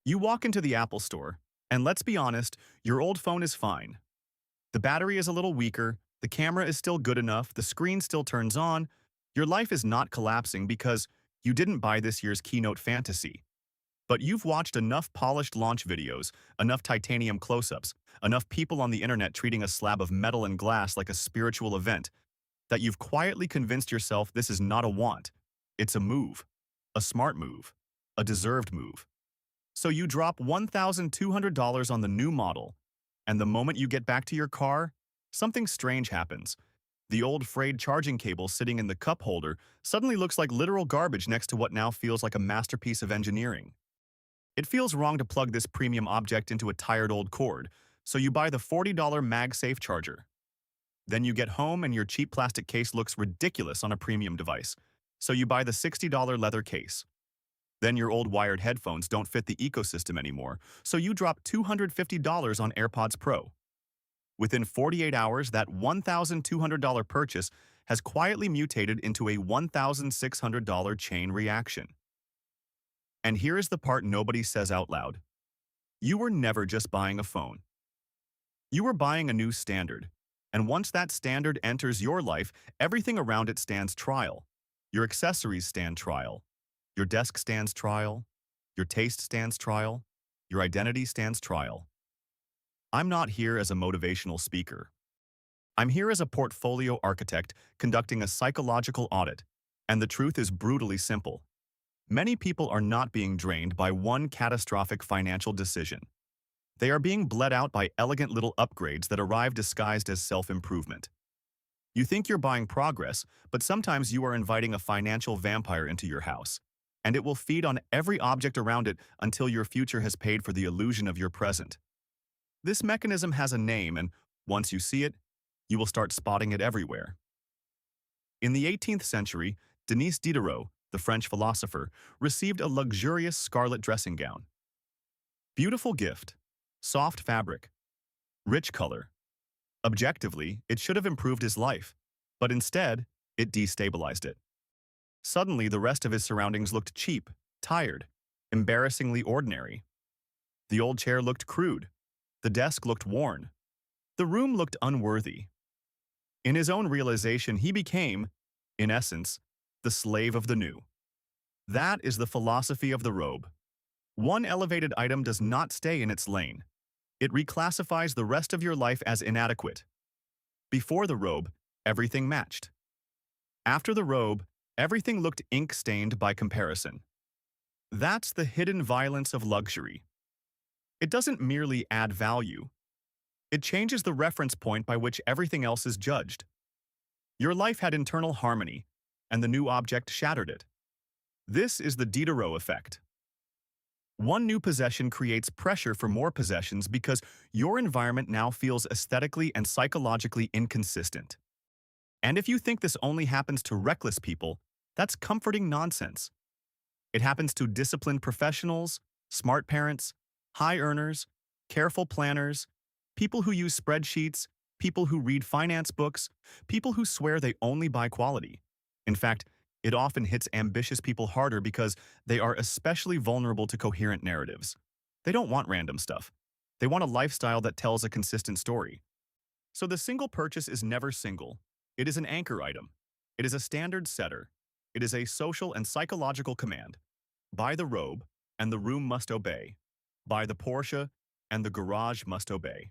You walk into the Apple store, and let's be honest, your old phone is fine. The battery is a little weaker, the camera is still good enough, the screen still turns on. Your life is not collapsing because you didn't buy this year's keynote fantasy. But you've watched enough polished launch videos, enough titanium close-ups, enough people on the internet treating a slab of metal and glass like a spiritual event, that you've quietly convinced yourself this is not a want. It's a move. A smart move. A deserved move. So you drop $1,200 on the new model, and the moment you get back to your car, something strange happens. The old frayed charging cable sitting in the cup holder suddenly looks like literal garbage next to what now feels like a masterpiece of engineering. It feels wrong to plug this premium object into a tired old cord, so you buy the $40 MagSafe charger. Then you get home and your cheap plastic case looks ridiculous on a premium device, so you buy the $60 leather case. Then your old wired headphones don't fit the ecosystem anymore, so you drop $250 on AirPods Pro. Within 48 hours, that $1,200 purchase has quietly mutated into a $1,600 chain reaction. And here is the part nobody says out loud. You were never just buying a phone. You were buying a new standard. And once that standard enters your life, everything around it stands trial. Your accessories stand trial. Your desk stands trial. Your taste stands trial. Your identity stands trial. I'm not here as a motivational speaker. I'm here as a portfolio architect conducting a psychological audit, and the truth is brutally simple. Many people are not being drained by one catastrophic financial decision. They are being bled out by elegant little upgrades that arrive disguised as self-improvement. You think you're buying progress, but sometimes you are inviting a financial vampire into your house, and it will feed on every object around it until your future has paid for the illusion of your present. This mechanism has a name, and once you see it, you will start spotting it everywhere. In the 18th century, Denis Diderot, the French philosopher, received a luxurious scarlet dressing gown. Beautiful gift, soft fabric, rich color. Objectively, it should have improved his life, but instead, it destabilized it. Suddenly, the rest of his surroundings looked cheap, tired, embarrassingly ordinary. The old chair looked crude. The desk looked worn. The room looked unworthy. In his own realization, he became, in essence, the slave of the new. That is the philosophy of the robe. One elevated item does not stay in its lane. It reclassifies the rest of your life as inadequate. Before the robe, everything matched. After the robe, everything looked ink-stained by comparison. That's the hidden violence of luxury. It doesn't merely add value. It changes the reference point by which everything else is judged. Your life had internal harmony, and the new object shattered it. This is the Diderot Effect. One new possession creates pressure for more possessions because your environment now feels aesthetically and psychologically inconsistent. And if you think this only happens to reckless people, that's comforting nonsense. It happens to disciplined professionals, smart parents, high earners, careful planners, people who use spreadsheets, people who read finance books, people who swear they only buy quality. In fact, it often hits ambitious people harder because they are especially vulnerable to coherent narratives. They don't want random stuff. They want a lifestyle that tells a consistent story. So the single purchase is never single. It is an anchor item. It is a standard setter. It is a social and psychological command. Buy the robe, and the room must obey. Buy the Porsche, and the garage must obey.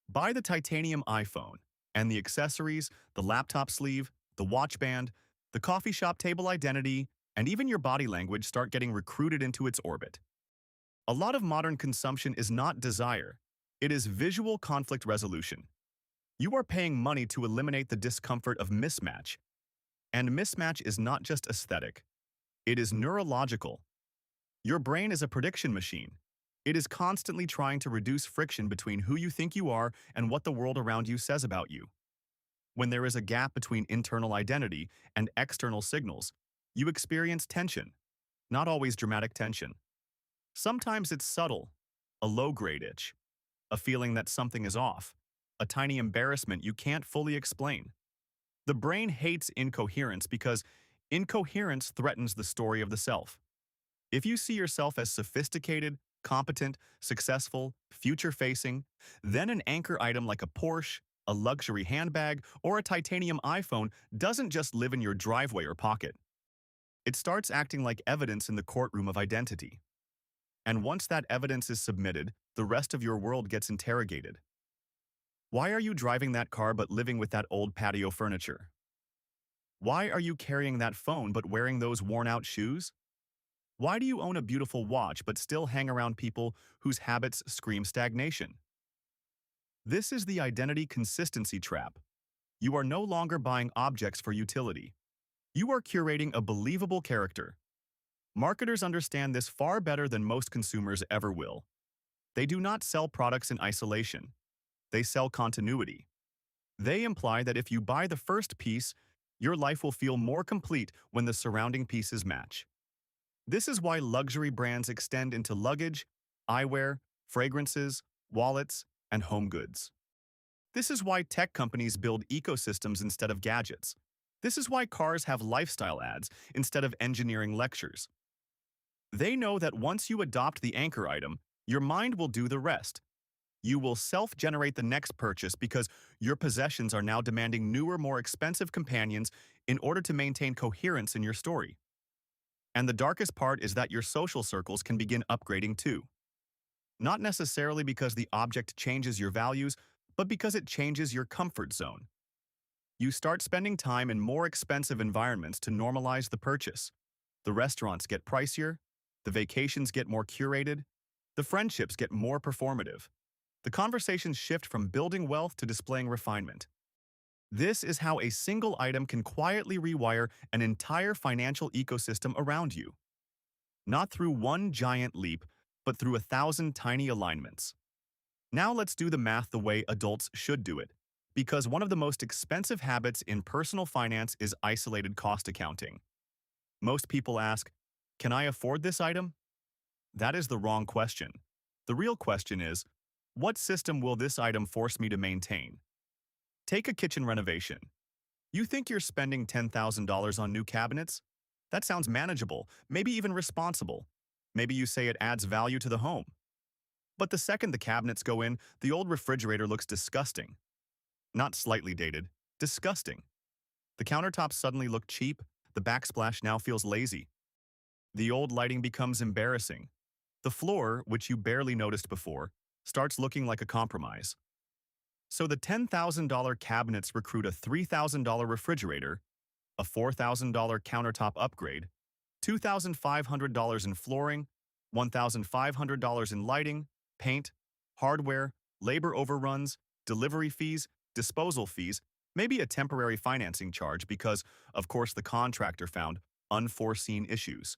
Buy the titanium iPhone, and the accessories, the laptop sleeve, the watch band, the coffee shop table identity, and even your body language start getting recruited into its orbit. A lot of modern consumption is not desire. It is visual conflict resolution. You are paying money to eliminate the discomfort of mismatch. And mismatch is not just aesthetic. It is neurological. Your brain is a prediction machine. It is constantly trying to reduce friction between who you think you are and what the world around you says about you. When there is a gap between internal identity and external signals, you experience tension, not always dramatic tension. Sometimes it's subtle, a low-grade itch, a feeling that something is off, a tiny embarrassment you can't fully explain. The brain hates incoherence because incoherence threatens the story of the self. If you see yourself as sophisticated, competent, successful, future-facing. Then an anchor item like a Porsche, a luxury handbag, or a titanium iPhone doesn't just live in your driveway or pocket. It starts acting like evidence in the courtroom of identity. And once that evidence is submitted, the rest of your world gets interrogated. Why are you driving that car but living with that old patio furniture? Why are you carrying that phone but wearing those worn-out shoes? Why do you own a beautiful watch but still hang around people whose habits scream stagnation? This is the identity consistency trap. You are no longer buying objects for utility. You are curating a believable character. Marketers understand this far better than most consumers ever will. They do not sell products in isolation. They sell continuity. They imply that if you buy the first piece, your life will feel more complete when the surrounding pieces match. This is why luxury brands extend into luggage, eyewear, fragrances, wallets, and home goods. This is why tech companies build ecosystems instead of gadgets. This is why cars have lifestyle ads instead of engineering lectures. They know that once you adopt the anchor item, your mind will do the rest. You will self-generate the next purchase because your possessions are now demanding newer, more expensive companions in order to maintain coherence in your story. And the darkest part is that your social circles can begin upgrading too. Not necessarily because the object changes your values, but because it changes your comfort zone. You start spending time in more expensive environments to normalize the purchase. The restaurants get pricier, the vacations get more curated, the friendships get more performative. The conversations shift from building wealth to displaying refinement. This is how a single item can quietly rewire an entire financial ecosystem around you. Not through one giant leap, but through 1,000 tiny alignments. Now let's do the math the way adults should do it, because one of the most expensive habits in personal finance is isolated cost accounting. Most people ask, "Can I afford this item?" That is the wrong question. The real question is, what system will this item force me to maintain? Take a kitchen renovation. You think you're spending $10,000 on new cabinets? That sounds manageable, maybe even responsible. Maybe you say it adds value to the home. But the second the cabinets go in, the old refrigerator looks disgusting. Not slightly dated, disgusting. The countertops suddenly look cheap, the backsplash now feels lazy. The old lighting becomes embarrassing. The floor, which you barely noticed before, starts looking like a compromise. So the $10,000 cabinets recruit a $3,000 refrigerator, a $4,000 countertop upgrade, $2,500 in flooring, $1,500 in lighting, paint, hardware, labor overruns, delivery fees, disposal fees, maybe a temporary financing charge because, of course, the contractor found unforeseen issues.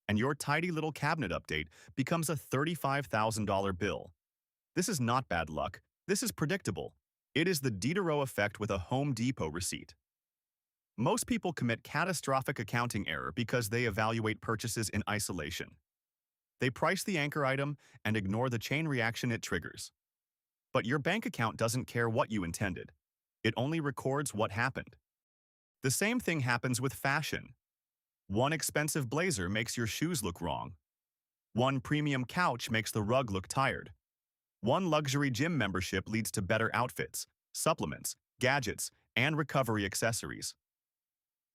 And your tidy little cabinet update becomes a $35,000 bill. This is not bad luck. This is predictable. It is the Diderot Effect with a Home Depot receipt. Most people commit catastrophic accounting error because they evaluate purchases in isolation. They price the anchor item and ignore the chain reaction it triggers. But your bank account doesn't care what you intended. It only records what happened. The same thing happens with fashion. One expensive blazer makes your shoes look wrong. One premium couch makes the rug look tired. One luxury gym membership leads to better outfits, supplements, gadgets, and recovery accessories.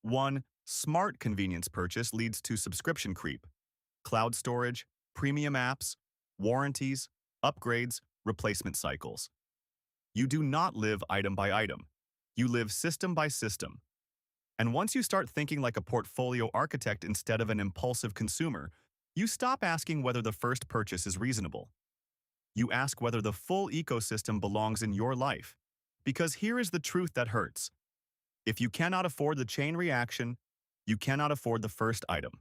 One smart convenience purchase leads to subscription creep, cloud storage, premium apps, warranties, upgrades, replacement cycles. You do not live item by item. You live system by system. And once you start thinking like a portfolio architect instead of an impulsive consumer, you stop asking whether the first purchase is reasonable. You ask whether the full ecosystem belongs in your life. Because here is the truth that hurts. If you cannot afford the chain reaction, you cannot afford the first item.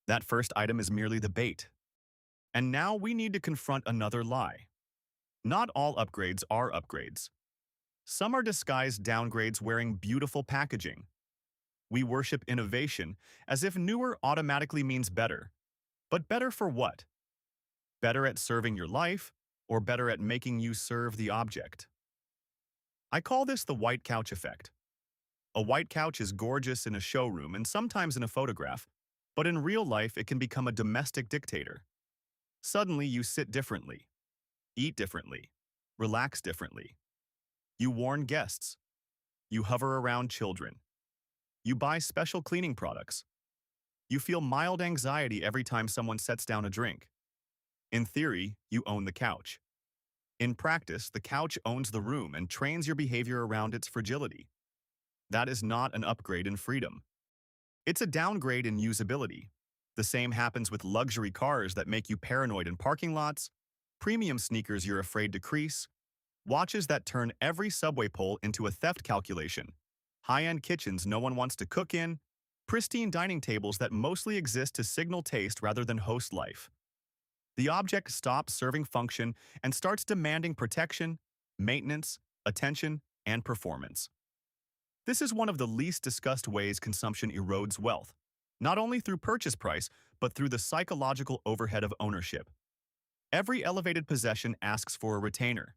That first item is merely the bait. And now we need to confront another lie. Not all upgrades are upgrades. Some are disguised downgrades wearing beautiful packaging. We worship innovation as if newer automatically means better. But better for what? Better at serving your life, or better at making you serve the object? I call this the white couch effect. A white couch is gorgeous in a showroom and sometimes in a photograph, but in real life it can become a domestic dictator. Suddenly, you sit differently, eat differently, relax differently. You warn guests. You hover around children. You buy special cleaning products. You feel mild anxiety every time someone sets down a drink. In theory, you own the couch. In practice, the couch owns the room and trains your behavior around its fragility. That is not an upgrade in freedom. It's a downgrade in usability. The same happens with luxury cars that make you paranoid in parking lots, premium sneakers you're afraid to crease, watches that turn every subway pole into a theft calculation, high-end kitchens no one wants to cook in, pristine dining tables that mostly exist to signal taste rather than host life. The object stops serving function and starts demanding protection, maintenance, attention, and performance. This is one of the least discussed ways consumption erodes wealth, not only through purchase price, but through the psychological overhead of ownership. Every elevated possession asks for a retainer.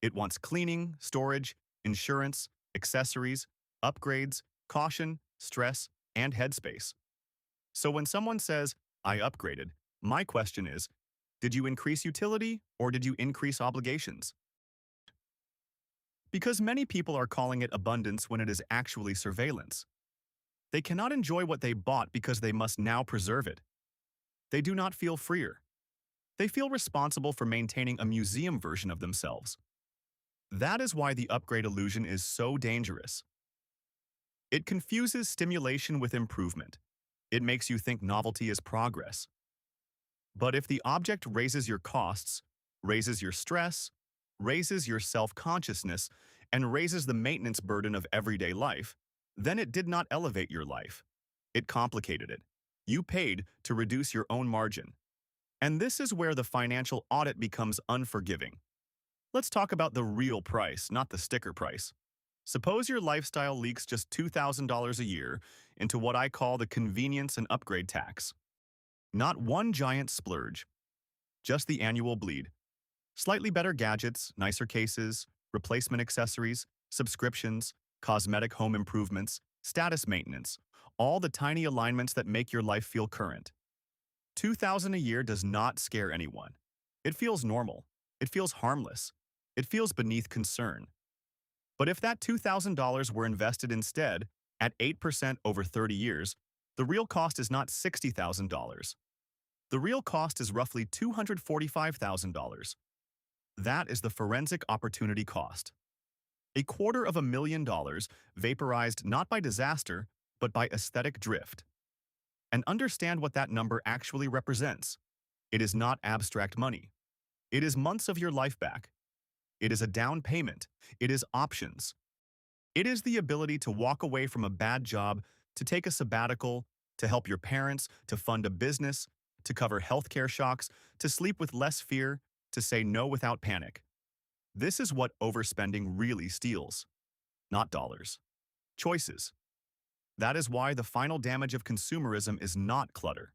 It wants cleaning, storage, insurance, accessories, upgrades, caution, stress, and headspace. So when someone says, "I upgraded," my question is, did you increase utility or did you increase obligations? Because many people are calling it abundance when it is actually surveillance. They cannot enjoy what they bought because they must now preserve it. They do not feel freer. They feel responsible for maintaining a museum version of themselves. That is why the upgrade illusion is so dangerous. It confuses stimulation with improvement. It makes you think novelty is progress. But if the object raises your costs, raises your stress, raises your self-consciousness, and raises the maintenance burden of everyday life, then it did not elevate your life. It complicated it. You paid to reduce your own margin. And this is where the financial audit becomes unforgiving. Let's talk about the real price, not the sticker price. Suppose your lifestyle leaks just $2,000 a year into what I call the convenience and upgrade tax. Not one giant splurge, just the annual bleed. Slightly better gadgets, nicer cases, replacement accessories, subscriptions, cosmetic home improvements, status maintenance, all the tiny alignments that make your life feel current. $2,000 a year does not scare anyone. It feels normal. It feels harmless. It feels beneath concern. But if that $2,000 were invested instead at 8% over 30 years, the real cost is not $60,000. The real cost is roughly $245,000. That is the forensic opportunity cost. $250,000 vaporized not by disaster, but by aesthetic drift. And understand what that number actually represents. It is not abstract money. It is months of your life back. It is a down payment. It is options. It is the ability to walk away from a bad job, to take a sabbatical, to help your parents, to fund a business, to cover healthcare shocks, to sleep with less fear, to say no without panic. This is what overspending really steals. Not dollars. Choices. That is why the final damage of consumerism is not clutter.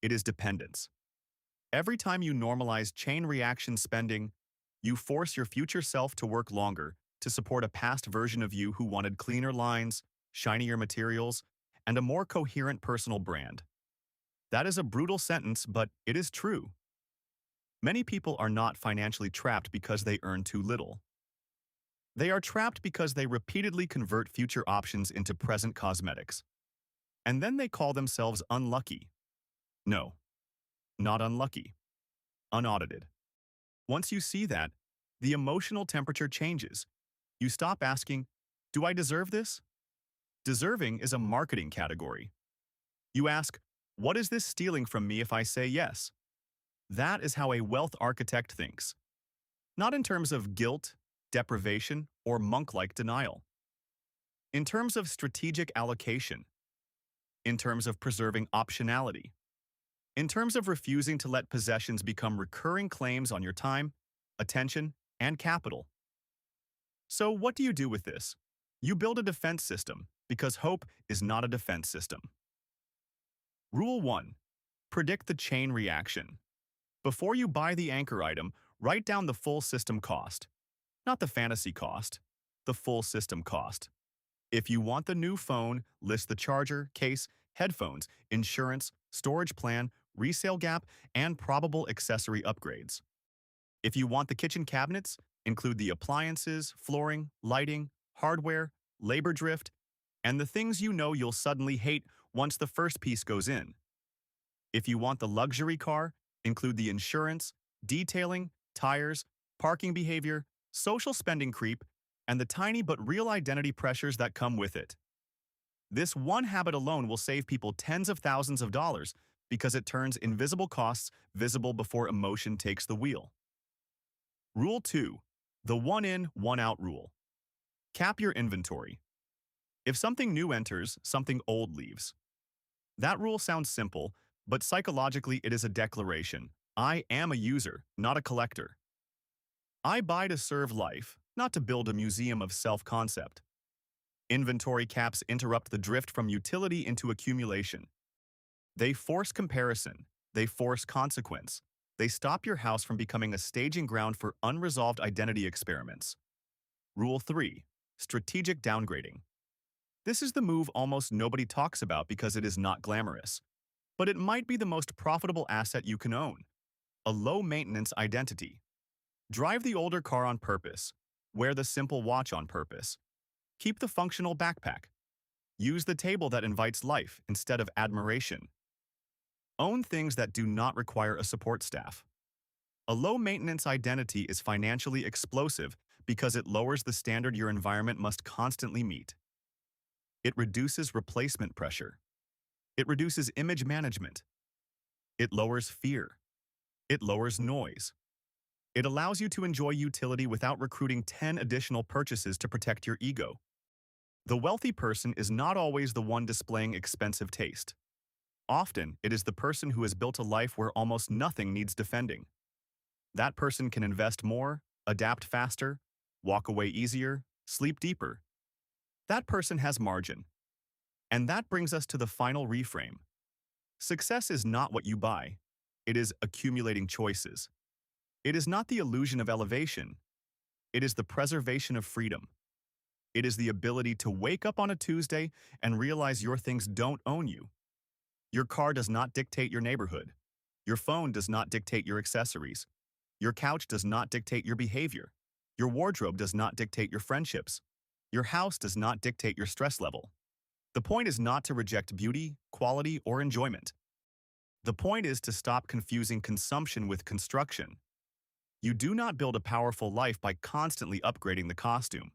It is dependence. Every time you normalize chain reaction spending, you force your future self to work longer to support a past version of you who wanted cleaner lines, shinier materials, and a more coherent personal brand. That is a brutal sentence, but it is true. Many people are not financially trapped because they earn too little. They are trapped because they repeatedly convert future options into present cosmetics. And then they call themselves unlucky. No, not unlucky. Unaudited. Once you see that, the emotional temperature changes. You stop asking, "Do I deserve this?" Deserving is a marketing category. You ask, "What is this stealing from me if I say yes?" That is how a wealth architect thinks. Not in terms of guilt, deprivation, or monk-like denial. In terms of strategic allocation. In terms of preserving optionality. In terms of refusing to let possessions become recurring claims on your time, attention, and capital. So what do you do with this? You build a defense system, because hope is not a defense system. Rule 1. Predict the chain reaction. Before you buy the anchor item, write down the full system cost. Not the fantasy cost, the full system cost. If you want the new phone, list the charger, case, headphones, insurance, storage plan, resale gap, and probable accessory upgrades. If you want the kitchen cabinets, include the appliances, flooring, lighting, hardware, labor drift, and the things you know you'll suddenly hate once the first piece goes in. If you want the luxury car, include the insurance, detailing, tires, parking behavior, social spending creep, and the tiny but real identity pressures that come with it. This one habit alone will save people tens of thousands of dollars because it turns invisible costs visible before emotion takes the wheel. Rule 2. The one in, one out rule. Cap your inventory. If something new enters, something old leaves. That rule sounds simple, but psychologically it is a declaration. I am a user, not a collector. I buy to serve life, not to build a museum of self-concept. Inventory caps interrupt the drift from utility into accumulation. They force comparison. They force consequence. They stop your house from becoming a staging ground for unresolved identity experiments. Rule 3. Strategic downgrading. This is the move almost nobody talks about because it is not glamorous. But it might be the most profitable asset you can own. A low-maintenance identity. Drive the older car on purpose. Wear the simple watch on purpose. Keep the functional backpack. Use the table that invites life instead of admiration. Own things that do not require a support staff. A low-maintenance identity is financially explosive because it lowers the standard your environment must constantly meet. It reduces replacement pressure. It reduces image management. It lowers fear. It lowers noise. It allows you to enjoy utility without recruiting 10 additional purchases to protect your ego. The wealthy person is not always the one displaying expensive taste. Often, it is the person who has built a life where almost nothing needs defending. That person can invest more, adapt faster, walk away easier, sleep deeper. That person has margin. And that brings us to the final reframe. Success is not what you buy. It is accumulating choices. It is not the illusion of elevation. It is the preservation of freedom. It is the ability to wake up on a Tuesday and realize your things don't own you. Your car does not dictate your neighborhood. Your phone does not dictate your accessories. Your couch does not dictate your behavior. Your wardrobe does not dictate your friendships. Your house does not dictate your stress level. The point is not to reject beauty, quality, or enjoyment. The point is to stop confusing consumption with construction. You do not build a powerful life by constantly upgrading the costume.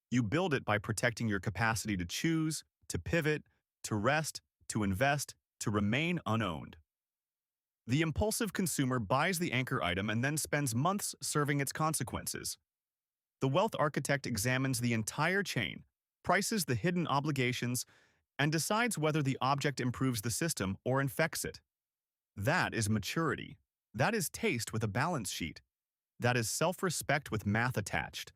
You build it by protecting your capacity to choose, to pivot, to rest, to invest, to remain unowned. The impulsive consumer buys the anchor item and then spends months serving its consequences. The wealth architect examines the entire chain, prices the hidden obligations, and decides whether the object improves the system or infects it. That is maturity. That is taste with a balance sheet. That is self-respect with math attached.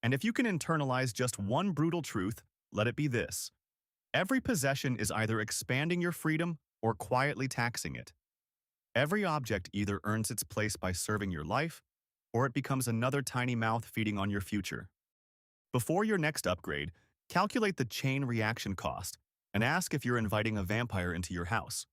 And if you can internalize just one brutal truth, let it be this. Every possession is either expanding your freedom or quietly taxing it. Every object either earns its place by serving your life, or it becomes another tiny mouth feeding on your future. Before your next upgrade, calculate the chain reaction cost and ask if you're inviting a vampire into your house.